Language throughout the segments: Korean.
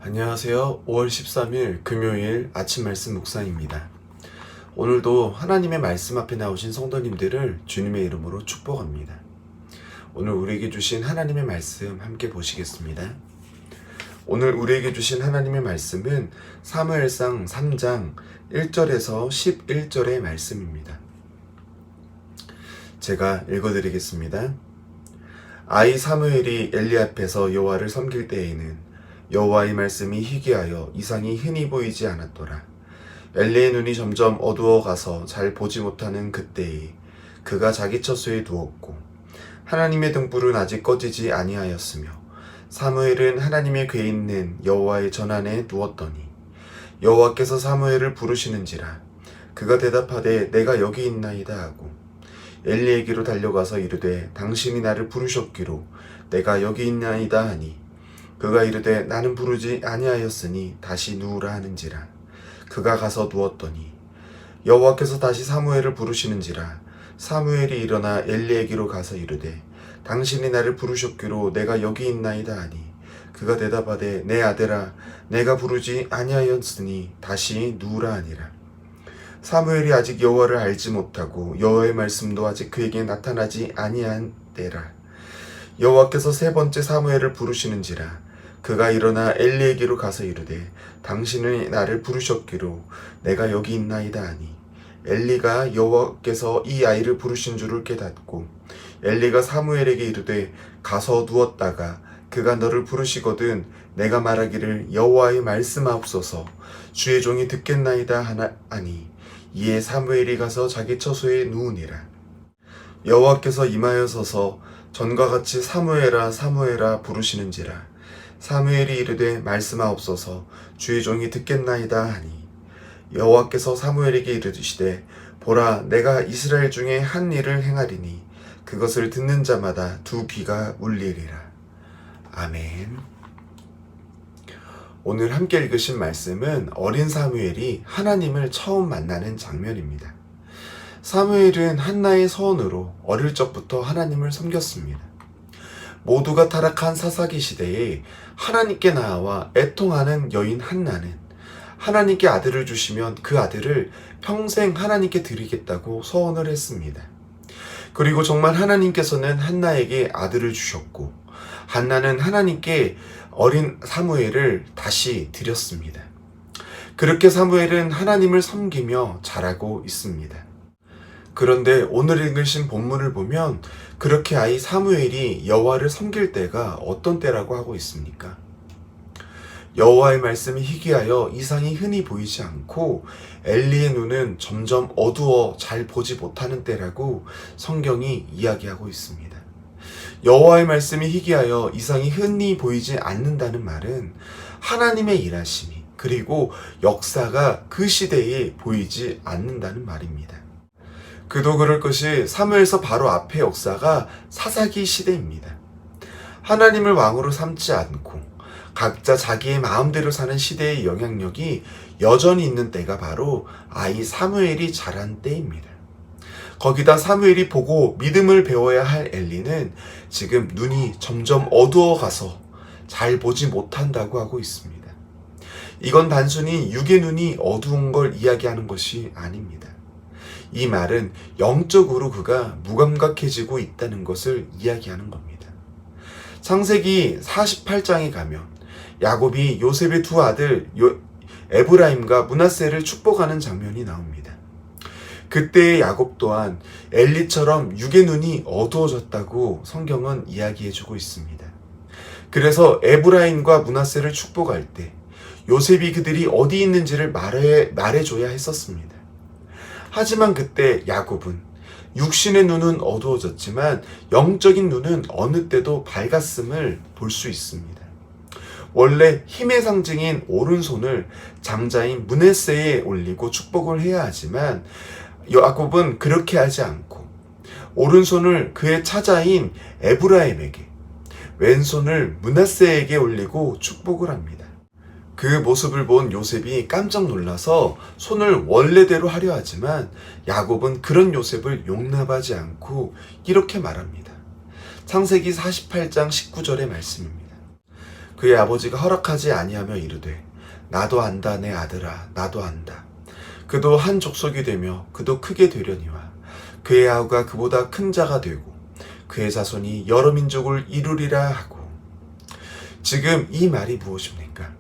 안녕하세요. 5월 13일 금요일 아침 말씀 묵상입니다. 오늘도 하나님의 말씀 앞에 나오신 성도님들을 주님의 이름으로 축복합니다. 오늘 우리에게 주신 하나님의 말씀 함께 보시겠습니다. 오늘 우리에게 주신 하나님의 말씀은 사무엘상 3장 1절에서 11절의 말씀입니다. 제가 읽어드리겠습니다. 아이 사무엘이 엘리 앞에서 여호와를 섬길 때에는 여호와의 말씀이 희귀하여 이상이 흔히 보이지 않았더라. 엘리의 눈이 점점 어두워가서 잘 보지 못하는 그때에 그가 자기 처소에 누웠고 하나님의 등불은 아직 꺼지지 아니하였으며 사무엘은 하나님의 궤 있는 여호와의 전안에 누웠더니 여호와께서 사무엘을 부르시는지라 그가 대답하되 내가 여기 있나이다 하고 엘리에게로 달려가서 이르되 당신이 나를 부르셨기로 내가 여기 있나이다 하니 그가 이르되 나는 부르지 아니하였으니 다시 누우라 하는지라 그가 가서 누웠더니 여호와께서 다시 사무엘을 부르시는지라 사무엘이 일어나 엘리에게로 가서 이르되 당신이 나를 부르셨기로 내가 여기 있나이다 하니 그가 대답하되 내 아들아 내가 부르지 아니하였으니 다시 누우라 하니라. 사무엘이 아직 여호와를 알지 못하고 여호와의 말씀도 아직 그에게 나타나지 아니한 때라. 여호와께서 세 번째 사무엘을 부르시는지라 그가 일어나 엘리에게로 가서 이르되 당신은 나를 부르셨기로 내가 여기 있나이다 하니 엘리가 여호와께서 이 아이를 부르신 줄을 깨닫고 엘리가 사무엘에게 이르되 가서 누웠다가 그가 너를 부르시거든 내가 말하기를 여호와의 말씀하옵소서 주의 종이 듣겠나이다 하니 이에 사무엘이 가서 자기 처소에 누우니라. 여호와께서 임하여서서 전과 같이 사무엘아 사무엘아 부르시는지라 사무엘이 이르되 말씀하옵소서 주의 종이 듣겠나이다 하니 여호와께서 사무엘에게 이르시되 보라 내가 이스라엘 중에 한 일을 행하리니 그것을 듣는 자마다 두 귀가 울리리라. 아멘. 오늘 함께 읽으신 말씀은 어린 사무엘이 하나님을 처음 만나는 장면입니다. 사무엘은 한나의 서원으로 어릴 적부터 하나님을 섬겼습니다. 모두가 타락한 사사기 시대에 하나님께 나아와 애통하는 여인 한나는 하나님께 아들을 주시면 그 아들을 평생 하나님께 드리겠다고 서원을 했습니다. 그리고 정말 하나님께서는 한나에게 아들을 주셨고 한나는 하나님께 어린 사무엘을 다시 드렸습니다. 그렇게 사무엘은 하나님을 섬기며 자라고 있습니다. 그런데 오늘 읽으신 본문을 보면 그렇게 아이 사무엘이 여호와를 섬길 때가 어떤 때라고 하고 있습니까? 여호와의 말씀이 희귀하여 이상이 흔히 보이지 않고 엘리의 눈은 점점 어두워 잘 보지 못하는 때라고 성경이 이야기하고 있습니다. 여호와의 말씀이 희귀하여 이상이 흔히 보이지 않는다는 말은 하나님의 일하심이 그리고 역사가 그 시대에 보이지 않는다는 말입니다. 그도 그럴 것이 사무엘서 바로 앞의 역사가 사사기 시대입니다. 하나님을 왕으로 삼지 않고 각자 자기의 마음대로 사는 시대의 영향력이 여전히 있는 때가 바로 아이 사무엘이 자란 때입니다. 거기다 사무엘이 보고 믿음을 배워야 할 엘리는 지금 눈이 점점 어두워가서 잘 보지 못한다고 하고 있습니다. 이건 단순히 육의 눈이 어두운 걸 이야기하는 것이 아닙니다. 이 말은 영적으로 그가 무감각해지고 있다는 것을 이야기하는 겁니다. 창세기 48장에 가면 야곱이 요셉의 두 아들 에브라임과 므낫세를 축복하는 장면이 나옵니다. 그때의 야곱 또한 엘리처럼 육의 눈이 어두워졌다고 성경은 이야기해주고 있습니다. 그래서 에브라임과 므낫세를 축복할 때 요셉이 그들이 어디 있는지를 말해줘야 했었습니다. 하지만 그때 야곱은 육신의 눈은 어두워졌지만 영적인 눈은 어느 때도 밝았음을 볼 수 있습니다. 원래 힘의 상징인 오른손을 장자인 므낫세에 올리고 축복을 해야 하지만 야곱은 그렇게 하지 않고 오른손을 그의 차자인 에브라임에게 왼손을 므낫세에게 올리고 축복을 합니다. 그 모습을 본 요셉이 깜짝 놀라서 손을 원래대로 하려 하지만 야곱은 그런 요셉을 용납하지 않고 이렇게 말합니다. 창세기 48장 19절의 말씀입니다. 그의 아버지가 허락하지 아니하며 이르되 나도 안다 내 아들아 나도 안다. 그도 한 족속이 되며 그도 크게 되려니와 그의 아우가 그보다 큰 자가 되고 그의 자손이 여러 민족을 이루리라 하고. 지금 이 말이 무엇입니까?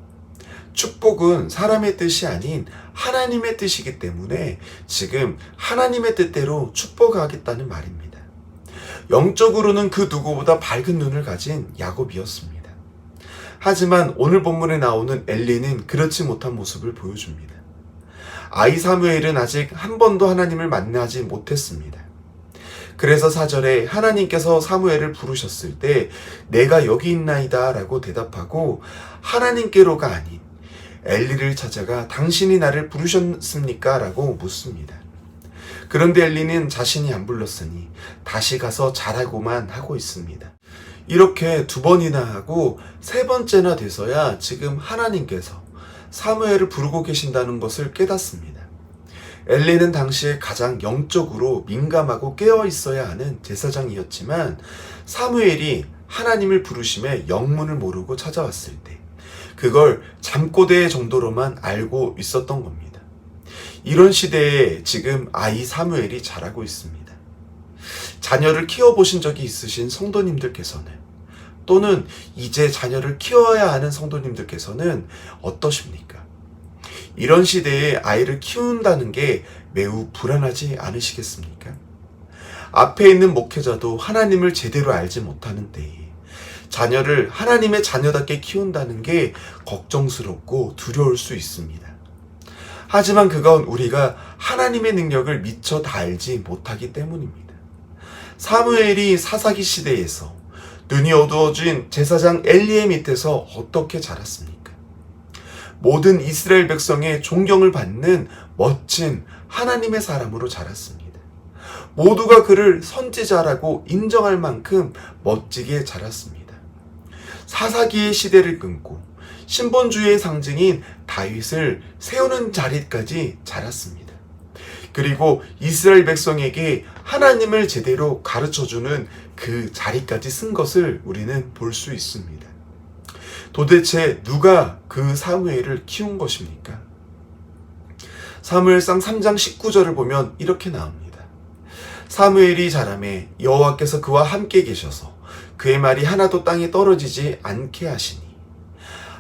축복은 사람의 뜻이 아닌 하나님의 뜻이기 때문에 지금 하나님의 뜻대로 축복하겠다는 말입니다. 영적으로는 그 누구보다 밝은 눈을 가진 야곱이었습니다. 하지만 오늘 본문에 나오는 엘리는 그렇지 못한 모습을 보여줍니다. 아이 사무엘은 아직 한 번도 하나님을 만나지 못했습니다. 그래서 4절에 하나님께서 사무엘을 부르셨을 때 내가 여기 있나이다 라고 대답하고 하나님께로가 아닌 엘리를 찾아가 당신이 나를 부르셨습니까? 라고 묻습니다. 그런데 엘리는 자신이 안 불렀으니 다시 가서 자라고만 하고 있습니다. 이렇게 2번이나 하고 3번째나 돼서야 지금 하나님께서 사무엘을 부르고 계신다는 것을 깨닫습니다. 엘리는 당시에 가장 영적으로 민감하고 깨어 있어야 하는 제사장이었지만 사무엘이 하나님을 부르심에 영문을 모르고 찾아왔을 때 그걸 잠꼬대 정도로만 알고 있었던 겁니다. 이런 시대에 지금 아이 사무엘이 자라고 있습니다. 자녀를 키워보신 적이 있으신 성도님들께서는 또는 이제 자녀를 키워야 하는 성도님들께서는 어떠십니까? 이런 시대에 아이를 키운다는 게 매우 불안하지 않으시겠습니까? 앞에 있는 목회자도 하나님을 제대로 알지 못하는 때에 자녀를 하나님의 자녀답게 키운다는 게 걱정스럽고 두려울 수 있습니다. 하지만 그건 우리가 하나님의 능력을 미처 다 알지 못하기 때문입니다. 사무엘이 사사기 시대에서 눈이 어두워진 제사장 엘리의 밑에서 어떻게 자랐습니까? 모든 이스라엘 백성의 존경을 받는 멋진 하나님의 사람으로 자랐습니다. 모두가 그를 선지자라고 인정할 만큼 멋지게 자랐습니다. 사사기의 시대를 끊고 신본주의의 상징인 다윗을 세우는 자리까지 자랐습니다. 그리고 이스라엘 백성에게 하나님을 제대로 가르쳐주는 그 자리까지 쓴 것을 우리는 볼 수 있습니다. 도대체 누가 그 사무엘을 키운 것입니까? 사무엘상 3장 19절을 보면 이렇게 나옵니다. 사무엘이 자라매 여호와께서 그와 함께 계셔서 그의 말이 하나도 땅에 떨어지지 않게 하시니.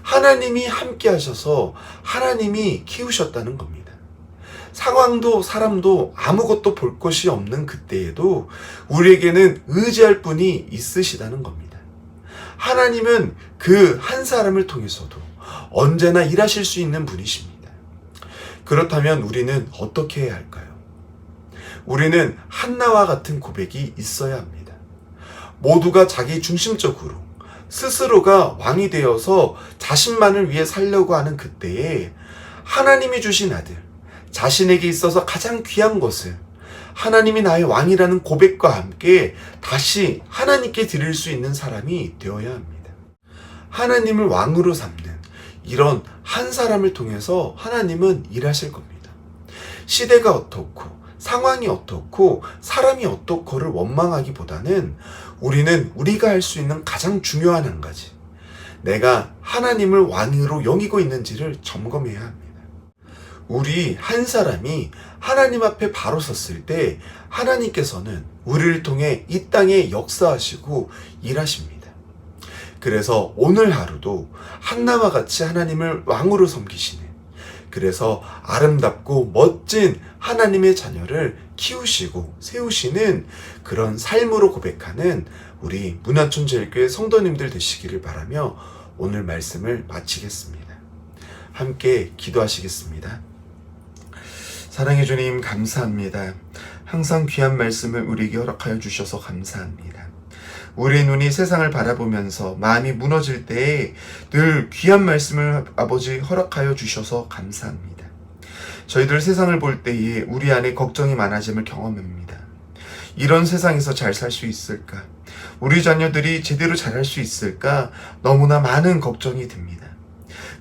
하나님이 함께 하셔서 하나님이 키우셨다는 겁니다. 상황도 사람도 아무것도 볼 것이 없는 그때에도 우리에게는 의지할 분이 있으시다는 겁니다. 하나님은 그 한 사람을 통해서도 언제나 일하실 수 있는 분이십니다. 그렇다면 우리는 어떻게 해야 할까요? 우리는 한나와 같은 고백이 있어야 합니다. 모두가 자기 중심적으로 스스로가 왕이 되어서 자신만을 위해 살려고 하는 그때에 하나님이 주신 아들, 자신에게 있어서 가장 귀한 것을 하나님이 나의 왕이라는 고백과 함께 다시 하나님께 드릴 수 있는 사람이 되어야 합니다. 하나님을 왕으로 삼는 이런 한 사람을 통해서 하나님은 일하실 겁니다. 시대가 어떻고 상황이 어떻고 사람이 어떻고를 원망하기보다는 우리는 우리가 할 수 있는 가장 중요한 한 가지, 내가 하나님을 왕으로 여기고 있는지를 점검해야 합니다. 우리 한 사람이 하나님 앞에 바로 섰을 때 하나님께서는 우리를 통해 이 땅에 역사하시고 일하십니다. 그래서 오늘 하루도 한나와 같이 하나님을 왕으로 섬기시는, 그래서 아름답고 멋진 하나님의 자녀를 키우시고 세우시는 그런 삶으로 고백하는 우리 문화촌제일교회 성도님들 되시기를 바라며 오늘 말씀을 마치겠습니다. 함께 기도하시겠습니다. 사랑해 주님, 감사합니다. 항상 귀한 말씀을 우리에게 허락하여 주셔서 감사합니다. 우리의 눈이 세상을 바라보면서 마음이 무너질 때에 늘 귀한 말씀을 아버지 허락하여 주셔서 감사합니다. 저희들 세상을 볼 때에 우리 안에 걱정이 많아짐을 경험합니다. 이런 세상에서 잘 살 수 있을까? 우리 자녀들이 제대로 잘할 수 있을까? 너무나 많은 걱정이 듭니다.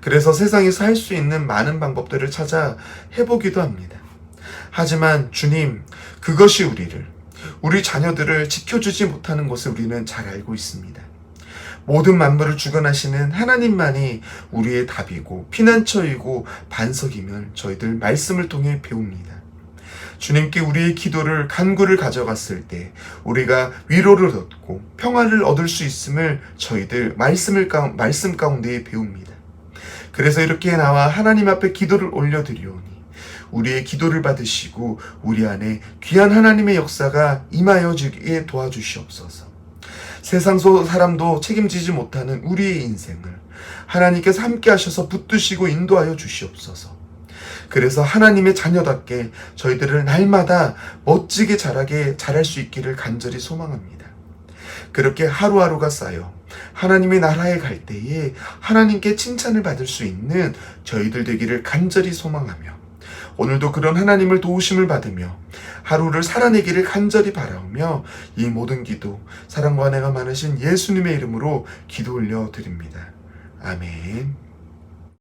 그래서 세상에서 할 수 있는 많은 방법들을 찾아 해보기도 합니다. 하지만 주님, 그것이 우리 자녀들을 지켜주지 못하는 것을 우리는 잘 알고 있습니다. 모든 만물을 주관하시는 하나님만이 우리의 답이고 피난처이고 반석이면 저희들 말씀을 통해 배웁니다. 주님께 우리의 기도를 간구를 가져갔을 때 우리가 위로를 얻고 평화를 얻을 수 있음을 저희들 말씀 가운데에 배웁니다. 그래서 이렇게 나와 하나님 앞에 기도를 올려드리오니 우리의 기도를 받으시고 우리 안에 귀한 하나님의 역사가 임하여 주기에 도와주시옵소서. 세상 사람도 책임지지 못하는 우리의 인생을 하나님께서 함께 하셔서 붙드시고 인도하여 주시옵소서. 그래서 하나님의 자녀답게 저희들을 날마다 멋지게 자랄 수 있기를 간절히 소망합니다. 그렇게 하루하루가 쌓여 하나님의 나라에 갈 때에 하나님께 칭찬을 받을 수 있는 저희들 되기를 간절히 소망하며 오늘도 그런 하나님을 도우심을 받으며 하루를 살아내기를 간절히 바라오며 이 모든 기도 사랑과 은혜가 많으신 예수님의 이름으로 기도 올려 드립니다. 아멘.